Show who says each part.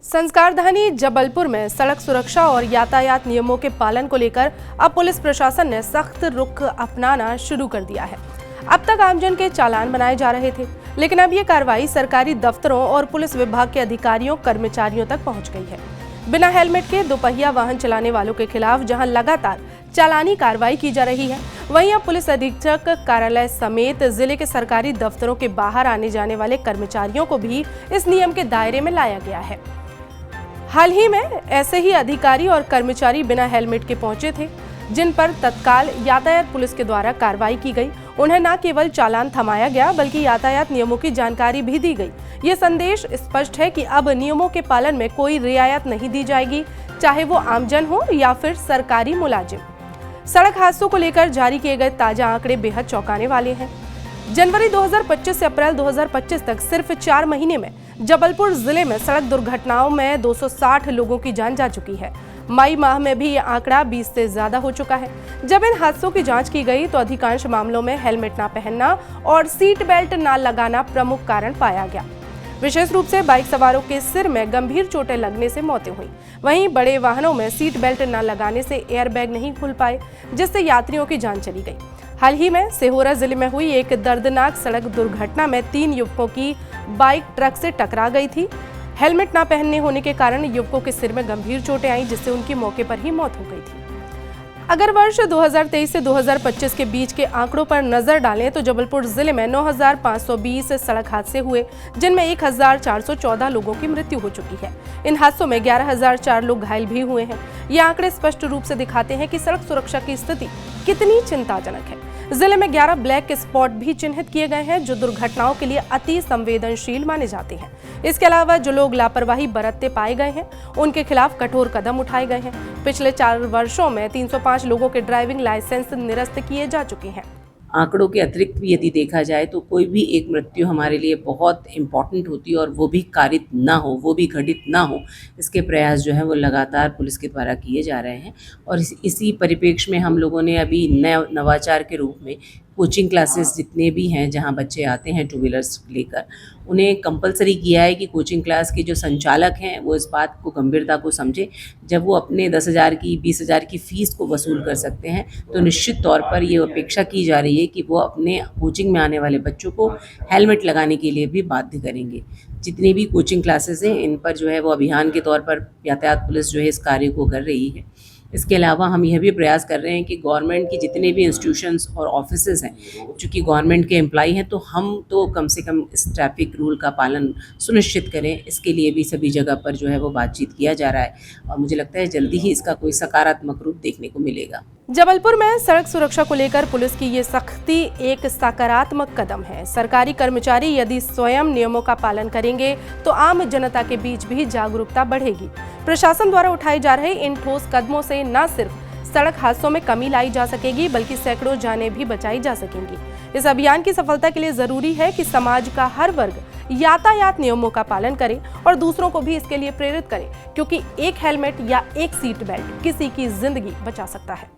Speaker 1: संस्कारधानी जबलपुर में सड़क सुरक्षा और यातायात नियमों के पालन को लेकर अब पुलिस प्रशासन ने सख्त रुख अपनाना शुरू कर दिया है। अब तक आमजन के चालान बनाए जा रहे थे, लेकिन अब ये कार्रवाई सरकारी दफ्तरों और पुलिस विभाग के अधिकारियों कर्मचारियों तक पहुंच गई है। बिना हेलमेट के दोपहिया वाहन चलाने वालों के खिलाफ जहां लगातार चालानी कार्रवाई की जा रही है, वहीं अब पुलिस अधीक्षक कार्यालय समेत जिले के सरकारी दफ्तरों के बाहर आने जाने वाले कर्मचारियों को भी इस नियम के दायरे में लाया गया है। हाल ही में ऐसे ही अधिकारी और कर्मचारी बिना हेलमेट के पहुंचे थे, जिन पर तत्काल यातायात पुलिस के द्वारा कार्रवाई की गई। उन्हें न केवल चालान थमाया गया, बल्कि यातायात नियमों की जानकारी भी दी गई। ये संदेश स्पष्ट है कि अब नियमों के पालन में कोई रियायत नहीं दी जाएगी, चाहे वो आमजन हो या फिर सरकारी मुलाजिम। सड़क हादसों को लेकर जारी किए गए ताजा आंकड़े बेहद चौंकाने वाले हैं। जनवरी 2025 से अप्रैल 2025 तक सिर्फ 4 महीने में जबलपुर जिले में सड़क दुर्घटनाओं में 260 लोगों की जान जा चुकी है। मई माह में भी ये आंकड़ा 20 से ज्यादा हो चुका है। जब इन हादसों की जांच की गई तो अधिकांश मामलों में हेलमेट ना पहनना और सीट बेल्ट ना लगाना प्रमुख कारण पाया गया। विशेष रूप से बाइक सवारों के सिर में गंभीर चोटें लगने से मौतें हुई। वहीं बड़े वाहनों में सीट बेल्ट न लगाने से एयरबैग नहीं खुल पाए, जिससे यात्रियों की जान चली गई। हाल ही में सिहोरा जिले में हुई एक दर्दनाक सड़क दुर्घटना में 3 युवकों की बाइक ट्रक से टकरा गई थी। हेलमेट न पहनने होने के कारण युवकों के सिर में गंभीर चोटें आई, जिससे उनकी मौके पर ही मौत हो गई थी। अगर वर्ष 2023 से 2025 के बीच के आंकड़ों पर नजर डालें तो जबलपुर जिले में 9,520 सड़क हादसे हुए, जिनमें 1,414 लोगों की मृत्यु हो चुकी है। इन हादसों में 11,004 लोग घायल भी हुए हैं। ये आंकड़े स्पष्ट रूप से दिखाते हैं कि सड़क सुरक्षा की स्थिति कितनी चिंताजनक है। जिले में 11 ब्लैक स्पॉट भी चिन्हित किए गए हैं, जो दुर्घटनाओं के लिए अति संवेदनशील माने जाते हैं। इसके अलावा जो लोग लापरवाही बरतते पाए गए हैं, उनके खिलाफ कठोर कदम उठाए गए हैं। पिछले 4 वर्षों में 305 लोगों के ड्राइविंग लाइसेंस निरस्त किए जा चुके हैं।
Speaker 2: आंकड़ों के अतिरिक्त भी यदि देखा जाए तो कोई भी एक मृत्यु हमारे लिए बहुत इम्पॉर्टेंट होती है, और वो भी कारित ना हो, वो भी घटित ना हो, इसके प्रयास जो है वो लगातार पुलिस के द्वारा किए जा रहे हैं। और इसी परिप्रेक्ष्य में हम लोगों ने अभी नवाचार के रूप में कोचिंग क्लासेस जितने भी हैं जहां बच्चे आते हैं 2 व्हीलर्स लेकर, उन्हें कंपलसरी किया है कि कोचिंग क्लास के जो संचालक हैं वो इस बात को गंभीरता को समझे। जब वो अपने 10,000 की 20,000 की फ़ीस को वसूल कर सकते हैं, तो निश्चित तौर पर ये अपेक्षा की जा रही है कि वो अपने कोचिंग में आने वाले बच्चों को हेलमेट लगाने के लिए भी बाध्य करेंगे। जितनी भी कोचिंग क्लासेस हैं, इन पर जो है वो अभियान के तौर पर यातायात पुलिस जो है इस कार्य को कर रही है। इसके अलावा हम यह भी प्रयास कर रहे हैं कि गवर्नमेंट की जितने भी इंस्टीट्यूशंस और ऑफिसेज हैं, चूँकि गवर्नमेंट के एम्प्लॉई हैं, तो हम तो कम से कम इस ट्रैफिक रूल का पालन सुनिश्चित करें। इसके लिए भी सभी जगह पर जो है वो बातचीत किया जा रहा है, और मुझे लगता है जल्दी ही इसका कोई सकारात्मक रूप देखने को मिलेगा।
Speaker 1: जबलपुर में सड़क सुरक्षा को लेकर पुलिस की ये सख्ती एक सकारात्मक कदम है। सरकारी कर्मचारी यदि स्वयं नियमों का पालन करेंगे तो आम जनता के बीच भी जागरूकता बढ़ेगी। प्रशासन द्वारा उठाए जा रहे इन ठोस कदमों से न सिर्फ सड़क हादसों में कमी लाई जा सकेगी, बल्कि सैकड़ों जानें भी बचाई जा सकेंगी। इस अभियान की सफलता के लिए जरूरी है कि समाज का हर वर्ग यातायात नियमों का पालन करे और दूसरों को भी इसके लिए प्रेरित करे, क्योंकि एक हेलमेट या एक सीट बेल्ट किसी की जिंदगी बचा सकता है।